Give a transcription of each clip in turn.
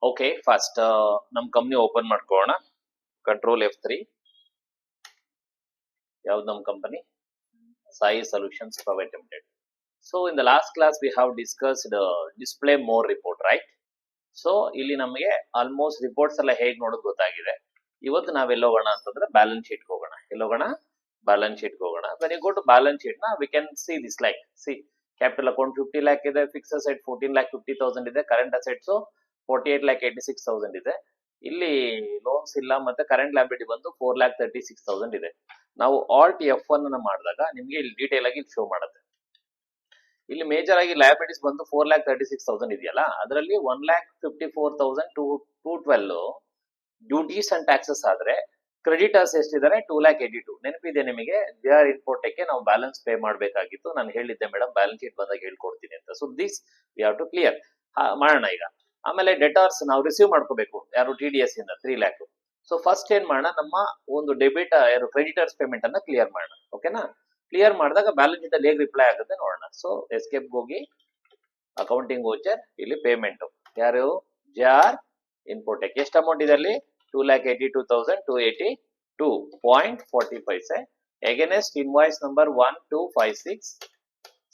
Okay, first ನಮ್ company open ಮಾಡ್ಕೊಳ್ಳೋಣ. Control F3. ಯಾವ್ದು ನಮ್ company? Sai solutions private limited. So in the last class we have discussed display more report, right? So ಇಲ್ಲಿ ನಮಗೆ almost reports ಎಲ್ಲ ಹೇಗೆ ನೋಡೋದು ಗೊತ್ತಾಗಿದೆ. ಇವತ್ತು ನಾವೆಲ್ಲ ಹೋಗೋಣ ಅಂತಂದ್ರೆ ಬ್ಯಾಲೆನ್ಸ್ ಶೀಟ್ ಹೋಗೋಣ. ಎಲ್ಲೋಗೋಣ? ಬ್ಯಾಲೆನ್ಸ್ ಶೀಟ್ ಹೋಗೋಣ. When you go to balance sheet ನ we can see this like, C capital account 50 lakh ಇದೆ, ಫಿಕ್ಸ್ ಅಸೆಟ್ 14,50,000 ಇದೆ, ಕರೆಂಟ್ ಅಸೆಟ್ಸ್ 48,86,000 ಇದೆ. ಇಲ್ಲಿ ಲೋನ್ಸ್ ಇಲ್ಲ, ಮತ್ತೆ ಕರೆಂಟ್ ಲಯಬಿಲಿಟಿ ಬಂದು 4,36,000 ಇದೆ. ನಾವು ಆಲ್ಟ್ F1 ಅನ್ನ ಮಾಡಿದಾಗ ನಿಮ್ಗೆ ಇಲ್ಲಿ ಡೀಟೇಲ್ ಆಗಿ ಶೋ ಮಾಡುತ್ತೆ. ಇಲ್ಲಿ ಮೇಜರ್ ಆಗಿ ಲಯಬಿಲಿಟೀಸ್ ಬಂದು 4,36,000 ಇದೆಯಲ್ಲ, ಅದರಲ್ಲಿ 1,54,212 ಡ್ಯೂಟೀಸ್ ಅಂಡ್ ಟ್ಯಾಕ್ಸಸ್ ಆದ್ರೆ ಕ್ರೆಡಿಟರ್ಸ್ ಎಷ್ಟಿದ್ದಾರೆ? 2,82,000. ನೆನಪಿದೆ ನಿಮಗೆ? JR ಇನ್ಫೋಟೆಕ್ ನಾವು ಬ್ಯಾಲೆನ್ಸ್ ಪೇ ಮಾಡಬೇಕಾಗಿತ್ತು. ನಾನು ಹೇಳಿದ್ದೆ ಮೇಡಮ್ ಬ್ಯಾಲೆನ್ಸ್ ಶೀಟ್ ಬಂದಾಗ ಹೇಳ್ಕೊಡ್ತೀನಿ ಅಂತ. So this we have to clear ಮಾಡೋಣ ಈಗ. ಆಮೇಲೆ ಡೆಟಾರ್ಸ್ ನಾವು ರಿಸೀವ್ ಮಾಡ್ಕೋಬೇಕು, ಯಾರು TDS ಇಂದ 3 lakh. ಸೊ ಫಸ್ಟ್ ಏನ್ ಮಾಡೋಣ, ನಮ್ಮ ಒಂದು ಡೆಬಿಟ್ ಯಾರು ಕ್ರೆಡಿಟರ್ಸ್ ಪೇಮೆಂಟ್ ಅನ್ನ ಕ್ಲಿಯರ್ ಮಾಡೋಣ. ಓಕೆನಾ? ಕ್ಲಿಯರ್ ಮಾಡಿದಾಗ ಬ್ಯಾಲೆನ್ಸ್ ಶೀಟ್ ಅಲ್ಲಿ ಹೇಗೆ ರಿಪ್ಲೈ ಆಗುತ್ತೆ ನೋಡೋಣ. ಸೊ ಎಸ್ಕೇಪ್ ಹೋಗಿ ಅಕೌಂಟಿಂಗ್ ವೋಚರ್, ಇಲ್ಲಿ ಪೇಮೆಂಟ್ ಯಾರು? JR Infotech. ಎಷ್ಟು ಅಮೌಂಟ್ ಇದೆ ಅಲ್ಲಿ? 2,82,282.40 ಎಗೇನೆಸ್ಟ್ ಇನ್ವಾಯ್ಸ್ ನಂಬರ್ 1256.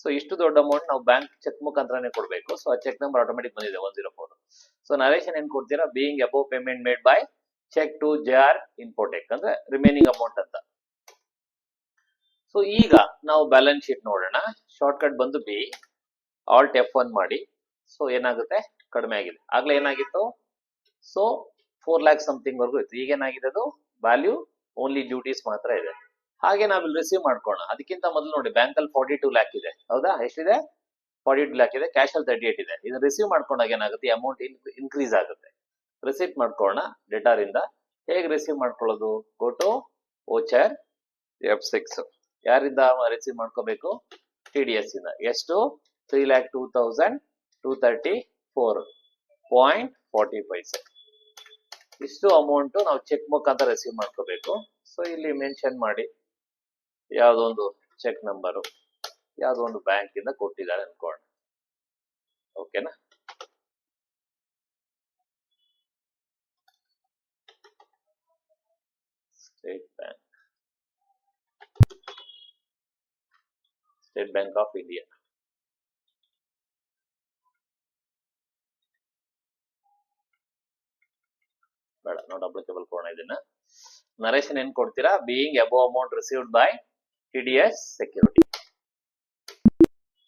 ಸೊ ಇಷ್ಟು ದೊಡ್ಡ ಅಮೌಂಟ್ ನಾವು ಬ್ಯಾಂಕ್ ಚೆಕ್ ಮುಖಾಂತರನೇ ಕೊಡಬೇಕು. ಸೊ ಆ ಚೆಕ್ ನಂಬರ್ ಆಟೋಮೆಟಿಕ್ ಬಂದಿದೆ 104. ಸೊ ನರೇಶನ್ ಏನ್ ಕೊಡ್ತೀರಾ? Being above payment made by cheque to JR Infotech ಅಂದ್ರೆ ರಿಮೈನಿಂಗ್ ಅಮೌಂಟ್ ಅಂತ. ಸೊ ಈಗ ನಾವು ಬ್ಯಾಲೆನ್ಸ್ ಶೀಟ್ ನೋಡೋಣ. ಶಾರ್ಟ್ ಕಟ್ ಬಂದು ಬಿ, ಆಲ್ಟ್ F1 ಮಾಡಿ. ಸೊ ಏನಾಗುತ್ತೆ? ಕಡಿಮೆ ಆಗಿದೆ. ಆಗ್ಲೇ ಏನಾಗಿತ್ತು? ಸೊ 4 lakh ಸಮಥಿಂಗ್ ವರ್ಗು ಇತ್ತು. ಈಗ ಏನಾಗಿದೆ? ಅದು ವ್ಯಾಲ್ಯೂ ಓನ್ಲಿ ಡ್ಯೂಟೀಸ್ ಮಾತ್ರ ಇದೆ. ಹಾಗೆ ನಾವಿಲ್ಲಿ ರಿಸೀವ್ ಮಾಡ್ಕೋಣ. ಅದಕ್ಕಿಂತ ಮೊದಲು ನೋಡಿ, ಬ್ಯಾಂಕ್ ಅಲ್ಲಿ 42 lakh ಇದೆ, ಹೌದಾ? ಎಷ್ಟಿದೆ? 42 lakh ಇದೆ. ಕ್ಯಾಶ್ ಅಲ್ಲಿ 38 ಇದೆ. ಇದನ್ನ ರಿಸೀವ್ ಮಾಡ್ಕೊಂಡಾಗ ಏನಾಗುತ್ತೆ? ಅಮೌಂಟ್ ಇನ್ಕ್ರೀಸ್ ಆಗುತ್ತೆ. ರಿಸೀವ್ ಮಾಡ್ಕೊಳ್ಳೋಣ ಡೆಟಾರ್ ಇಂದ. ಹೇಗೆ ರಿಸೀವ್ ಮಾಡ್ಕೊಳ್ಳೋದು? Go to voucher F6. ಯಾರಿಂದ ರಿಸೀವ್ ಮಾಡ್ಕೋಬೇಕು? TDS ಇಂದ. ಎಷ್ಟು? 3,02,234.40. ಇಷ್ಟು ಅಮೌಂಟ್ ನಾವು ಚೆಕ್ ಮುಖಾಂತರ ರಿಸೀವ್ ಮಾಡ್ಕೋಬೇಕು. ಸೊ ಇಲ್ಲಿ ಮೆನ್ಷನ್ ಮಾಡಿ ಯಾವ್ದೋ ಒಂದು ಚೆಕ್ ನಂಬರು, ಯಾವ್ದೋ ಒಂದು ಬ್ಯಾಂಕ್ ಇಂದ ಕೊಟ್ಟಿದ್ದಾರೆ ಅನ್ಕೋಣ. ಓಕೆನಾ? State bank of India. ಬೇಡ, ನಾಟ್ ಅಪ್ಲಿಕೇಬಲ್ ಕೊಡೋಣ ಇದನ್ನ. ನರೇಶನ್ ಏನ್ ಕೊಡ್ತೀರಾ? Being above amount received by TDS security.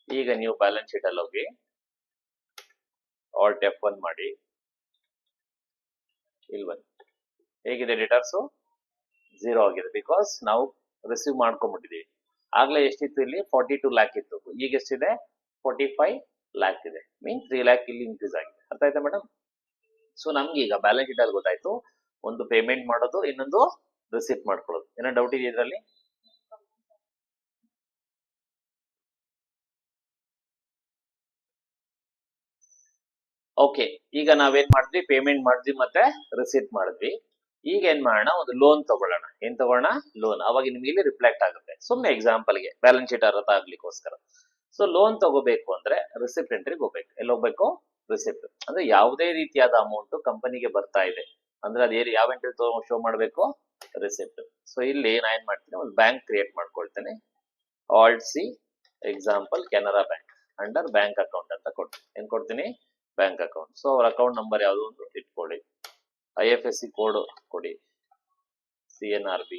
ಈಗ ನೀವು ಬ್ಯಾಲೆನ್ಸ್ ಶೀಟ್ ಅಲ್ಲಿ ಹೋಗಿ ಆಲ್ಟ್ F1 ಮಾಡಿ. ಇಲ್ಲಿ ಬನ್ನಿ. ಹೇಗಿದೆ? ಡೆಟಾರ್ಸು 0 ಆಗಿದೆ, ಬಿಕಾಸ್ ನಾವು ರಿಸೀವ್ ಮಾಡ್ಕೊಂಡ್ಬಿಟ್ಟಿದೀವಿ. ಆಗ್ಲೇ ಎಷ್ಟಿತ್ತು? ಇಲ್ಲಿ 42 lakh ಇತ್ತು. ಈಗ ಎಷ್ಟಿದೆ? 45 lakh ಇದೆ. ಮೀನ್ಸ್ 3 lakh ಇಲ್ಲಿ ಇನ್ಕ್ರೀಸ್ ಆಗಿದೆ. ಅರ್ಥ ಆಯ್ತಾ ಮೇಡಮ್? ಸೊ ನಮ್ಗೆ ಈಗ ಬ್ಯಾಲೆನ್ಸ್ ಶೀಟ್ ಅಲ್ಲಿ ಗೊತ್ತಾಯ್ತು, ಒಂದು ಪೇಮೆಂಟ್ ಮಾಡೋದು, ಇನ್ನೊಂದು ರಿಸಿಪ್ಟ್ ಮಾಡ್ಕೊಳ್ಳೋದು. ಏನೋ ಡೌಟ್ ಇದೆ ಇದರಲ್ಲಿ? ಓಕೆ, ಈಗ ನಾವೇನ್ ಮಾಡಿದ್ವಿ? ಪೇಮೆಂಟ್ ಮಾಡಿದ್ವಿ ಮತ್ತೆ ರಿಸಿಪ್ಟ್ ಮಾಡಿದ್ವಿ. ಈಗ ಏನ್ ಮಾಡೋಣ? ಒಂದು ಲೋನ್ ತಗೊಳ್ಳೋಣ. ಏನ್ ತಗೊಳ್ಳೋಣ? ಲೋನ್. ಅವಾಗ ನಿಮ್ಗೆ ಇಲ್ಲಿ ರಿಫ್ಲೆಕ್ಟ್ ಆಗುತ್ತೆ. ಸುಮ್ಮನೆ ಎಕ್ಸಾಂಪಲ್ಗೆ ಬ್ಯಾಲೆನ್ಸ್ ಶೀಟ್ ಅರ್ಥ ಆಗ್ಲಿಕ್ಕೋಸ್ಕರ. ಸೊ ಲೋನ್ ತಗೋಬೇಕು ಅಂದ್ರೆ ರಿಸಿಪ್ಟ್ ಎಂಟ್ರಿಗೆ ಹೋಗ್ಬೇಕು. ಎಲ್ಲಿ ಹೋಗ್ಬೇಕು? ರಿಸಿಪ್ಟ್. ಅಂದ್ರೆ ಯಾವುದೇ ರೀತಿಯಾದ ಅಮೌಂಟ್ ಕಂಪನಿಗೆ ಬರ್ತಾ ಇದೆ ಅಂದ್ರೆ ಅದು ಯಾವ ಎಂಟ್ರಿ ಶೋ ಮಾಡಬೇಕು? ರಿಸಿಪ್ಟ್. ಸೊ ಇಲ್ಲಿ ನಾ ಏನ್ ಮಾಡ್ತೀನಿ? ಒಂದು ಬ್ಯಾಂಕ್ ಕ್ರಿಯೇಟ್ ಮಾಡ್ಕೊಳ್ತೇನೆ. Alt C, example Canara bank. Under bank account ಅಂತ ಕೊಡ್ತೀನಿ. ಏನ್ ಕೊಡ್ತೀನಿ? Bank account. ಸೊ ಅವ್ರ ಅಕೌಂಟ್ ನಂಬರ್ ಯಾವುದು ಒಂದು ಇಟ್ಕೊಳ್ಳಿ. IFSC ಕೋಡ್ ಕೊಡಿ. CNRB.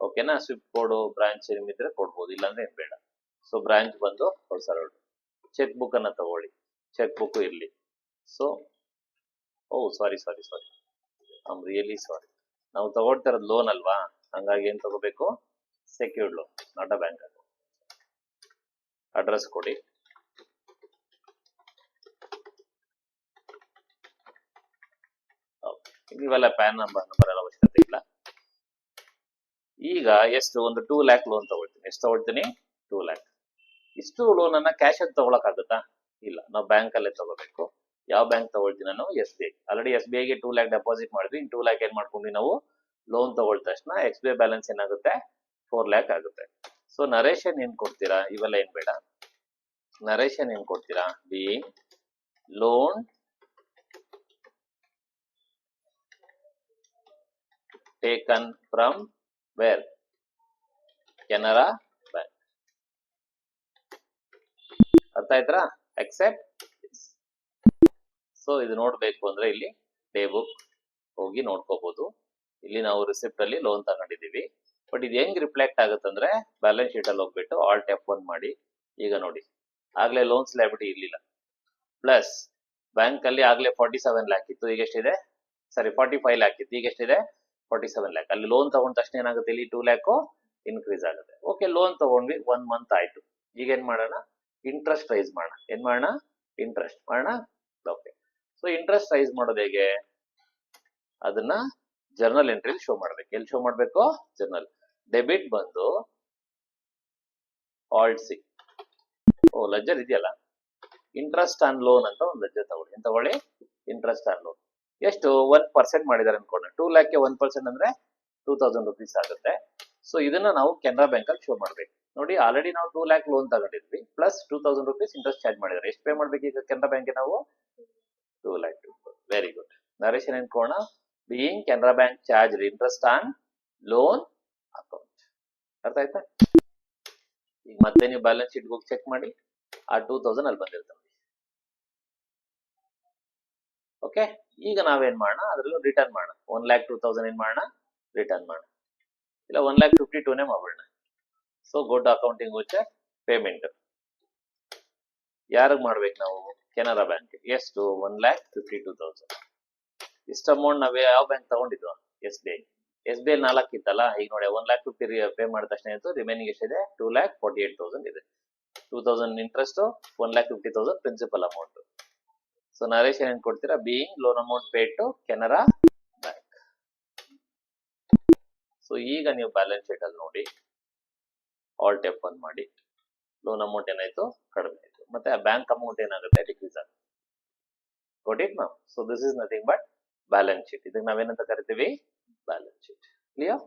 ಓಕೆನಾ? ಸ್ವಿಫ್ಟ್ ಕೋಡ್ ಬ್ರಾಂಚ್ ನಿಮ್ಮಿದ್ರೆ ಕೊಡ್ಬೋದು, ಇಲ್ಲಾಂದ್ರೆ ಏನ್ ಬೇಡ. ಸೊ ಬ್ರಾಂಚ್ ಬಂದು ಹೊಸ ರೋಡ್. ಚೆಕ್ ಬುಕ್ ಅನ್ನ ತಗೊಳ್ಳಿ. ಚೆಕ್ ಬುಕ್ ಇರ್ಲಿ. So sorry, I'm really sorry. ನಾವು ತಗೊಳ್ತಿರೋದು ಲೋನ್ ಅಲ್ವಾ, ಹಂಗಾಗಿ ಏನ್ ತಗೋಬೇಕು? Secured loan, not a bank account. Address ಕೊಡಿ. ಇವೆಲ್ಲ ಪ್ಯಾನ್ ನಂಬರ್ ಎಲ್ಲ ಅವಶ್ಯಕತೆ ಇಲ್ಲ. ಈಗ ಎಷ್ಟು? ಒಂದು 2 lakh ಲೋನ್ ತಗೊಳ್ತೀನಿ. ಎಷ್ಟು ತಗೊಳ್ತೀನಿ? 2 lakh. ಇಷ್ಟು ಲೋನ್ ಅನ್ನ ಕ್ಯಾಶ್ ಅಲ್ಲಿ ತಗೊಳಕ್ ಆಗುತ್ತಾ? ಇಲ್ಲ, ನಾವು ಬ್ಯಾಂಕ್ ಅಲ್ಲೇ ತಗೋಬೇಕು. ಯಾವ ಬ್ಯಾಂಕ್ ತಗೊಳ್ತೀನಿ ನಾನು? SBI. ಆಲ್ರೆಡಿ SBI ಗೆ 2 lakh ಡೆಪಾಸಿಟ್ ಮಾಡಿದ್ವಿ. 2 lakh ಏನ್ ಮಾಡ್ಕೊಂಡ್ವಿ ನಾವು? ಲೋನ್ ತಗೊಳ್ದ ತಕ್ಷಣ SBI ಬ್ಯಾಲೆನ್ಸ್ ಏನಾಗುತ್ತೆ? 4 lakh ಆಗುತ್ತೆ. ಸೊ ನರೇಶನ್ ಏನ್ ಕೊಡ್ತೀರಾ? ಇವೆಲ್ಲ ಏನ್ ಬೇಡ. ನರೇಶನ್ ಏನ್ ಕೊಡ್ತೀರಾ? Being loan taken from where? Canara bank. ಅರ್ಥ ಆಯ್ತಾ? ಎಕ್ಸೆಪ್ಟ್. ಸೊ ಇದು ನೋಡ್ಬೇಕು ಅಂದ್ರೆ ಇಲ್ಲಿ ಡೇ ಬುಕ್ ಹೋಗಿ ನೋಡ್ಕೋಬಹುದು. ಇಲ್ಲಿ ನಾವು ರಿಸಿಪ್ಟ್ ಅಲ್ಲಿ ಲೋನ್ ತಗೊಂಡಿದೀವಿ. ಬಟ್ ಇದು ಹೆಂಗ್ ರಿಫ್ಲೆಕ್ಟ್ ಆಗುತ್ತಂದ್ರೆ ಬ್ಯಾಲೆನ್ಸ್ ಶೀಟ್ ಅಲ್ಲಿ ಹೋಗ್ಬಿಟ್ಟು ಆಲ್ಟ್ F1 ಮಾಡಿ. ಈಗ ನೋಡಿ, ಆಗ್ಲೇ ಲೋನ್ಸ್ ಲಯಬಿಲಿಟಿ ಇರ್ಲಿಲ್ಲ. ಪ್ಲಸ್ ಬ್ಯಾಂಕ್ ಅಲ್ಲಿ ಆಗ್ಲೇ 47 ಲ್ಯಾಕ್ ಇತ್ತು, ಈಗ ಎಷ್ಟಿದೆ? ಸಾರಿ 45 ಲ್ಯಾಕ್ ಇತ್ತು, ಈಗ ಎಷ್ಟಿದೆ? 47 ಲ್ಯಾಕ್. ಅಲ್ಲಿ ಲೋನ್ ತಗೊಂಡ ತಕ್ಷಣ ಏನಾಗುತ್ತೆ? ಇಲ್ಲಿ 2 ಲ್ಯಾಕ್ ಇನ್ಕ್ರೀಸ್ ಆಗುತ್ತೆ. ಓಕೆ, ಲೋನ್ ತಗೊಂಡ್ವಿ, 1 ಮಂತ್ ಆಯ್ತು. ಈಗ ಏನ್ ಮಾಡೋಣ? ಇಂಟ್ರೆಸ್ಟ್ ರೈಸ್ ಮಾಡೋಣ. ಏನ್ ಮಾಡೋಣ? ಇಂಟ್ರೆಸ್ಟ್ ಮಾಡೋಣ. ಓಕೆ, ಸೊ ಇಂಟ್ರೆಸ್ಟ್ ರೈಸ್ ಮಾಡೋದು ಹೇಗೆ? ಅದನ್ನ ಜರ್ನಲ್ ಎಂಟ್ರಿ ಶೋ ಮಾಡ್ಬೇಕು. ಎಲ್ಲಿ ಶೋ ಮಾಡ್ಬೇಕು? ಜರ್ನಲ್. ಡೆಬಿಟ್ ಬಂದು ಆಲ್ಟ್ ಸಿ. ಓ, ಲೆಡ್ಜರ್ ಇದೆಯಲ್ಲ, ಇಂಟ್ರೆಸ್ಟ್ ಆನ್ ಲೋನ್ ಅಂತ ಒಂದು ಲೆಡ್ಜರ್ ತಗೊಳ್ಳಿ. ಏನ್ ತಗೊಳ್ಳಿ? Interest on loan. ಎಷ್ಟು? 1% ಮಾಡಿದಾರೆ ಅನ್ಕೊಂಡ. 2 ಲ್ಯಾಕ್ಗೆ 1% ಅಂದ್ರೆ 2000 ರುಪೀಸ್ ಆಗುತ್ತೆ. ಸೊ ಇದನ್ನ ನಾವು ಕೆನರಾ ಬ್ಯಾಂಕ್ ಅಲ್ಲಿ ಶೋ ಮಾಡ್ಬೇಕು. ನೋಡಿ, ಆಲ್ರೆಡಿ ನಾವು 2 ಲ್ಯಾಕ್ ಲೋನ್ ತಗೊಂಡಿದ್ವಿ, ಪ್ಲಸ್ 2000 ರುಪೀಸ್ ಇಂಟ್ರೆಸ್ಟ್ ಚಾರ್ಜ್ ಮಾಡಿದ್ದಾರೆ. ಎಷ್ಟು ಪೇ ಮಾಡ್ಬೇಕು ಈಗ ಕೆನರಾ ಬ್ಯಾಂಕ್ ನಾವು? 2 ಲ್ಯಾಕ್. Very good. ನರೇಶನ್ ಎನ್ಕೋಣ, being Canara bank charge interest on loan account. ಅರ್ಥ ಆಯ್ತಾ? ಈಗ ಮತ್ತೆ ನೀವು ಬ್ಯಾಲೆನ್ಸ್ ಶೀಟ್ ಹೋಗಿ ಚೆಕ್ ಮಾಡಿ, ಆ 2000 ಅಲ್ಲಿ ಬಂದಿರ್ತದೆ. ಓಕೆ, ಈಗ ನಾವೇನ್ ಮಾಡೋಣ? ಅದ್ರಲ್ಲೂ ರಿಟರ್ನ್ ಮಾಡೋಣ. 1,02,000 ಏನ್ ಮಾಡೋಣ? ರಿಟರ್ನ್ ಮಾಡೋಣ. ಇಲ್ಲ 1,52,000 ಮಾಡೋಣ. So go to accounting voucher, payment ಯಾರಿಗೆ ಮಾಡ್ಬೇಕು ನಾವು? ಕೆನರಾ ಬ್ಯಾಂಕ್. ಎಷ್ಟು? 1,52,000. ಇಷ್ಟ ಅಮೌಂಟ್ ನಾವೇ ಯಾವ ಬ್ಯಾಂಕ್ ತಗೊಂಡಿದ್ವು? SBI. SBI 4 ಇತ್ತಲ್ಲ, ಈಗ ನೋಡಿ 1,50,000 ಪೇ ಮಾಡಿದ ತಕ್ಷಣ ಆಯ್ತು. ರಿಮೈನಿಂಗ್ ಎಷ್ಟಿದೆ? 2,48,000 ಇದೆ. 2,000 interest, 1,50,000 principal amount. So narration ಏನ್ ಕೊಡ್ತೀರಾ? Being loan amount paid to Canara bank. So ಈಗ ನೀವು ಬ್ಯಾಲೆನ್ಸ್ ಶೀಟ್ ಅಲ್ಲಿ ನೋಡಿ, ಆಲ್ಟ್ F1 ಮಾಡಿ. ಲೋನ್ ಅಮೌಂಟ್ ಏನಾಯ್ತು? ಕಡಿಮೆ ಆಯ್ತು. ಮತ್ತೆ ಆ ಬ್ಯಾಂಕ್ ಅಮೌಂಟ್ ಏನಾಗುತ್ತೆ? ಡಿಕ್ರೀಸ್ ಆಗುತ್ತೆ. got it now? So this is nothing but balance sheet. ಇದಕ್ಕೆ ನಾವೇನಂತ ಕರಿತೀವಿ? Balance sheet. ಕ್ಲಿಯರ್?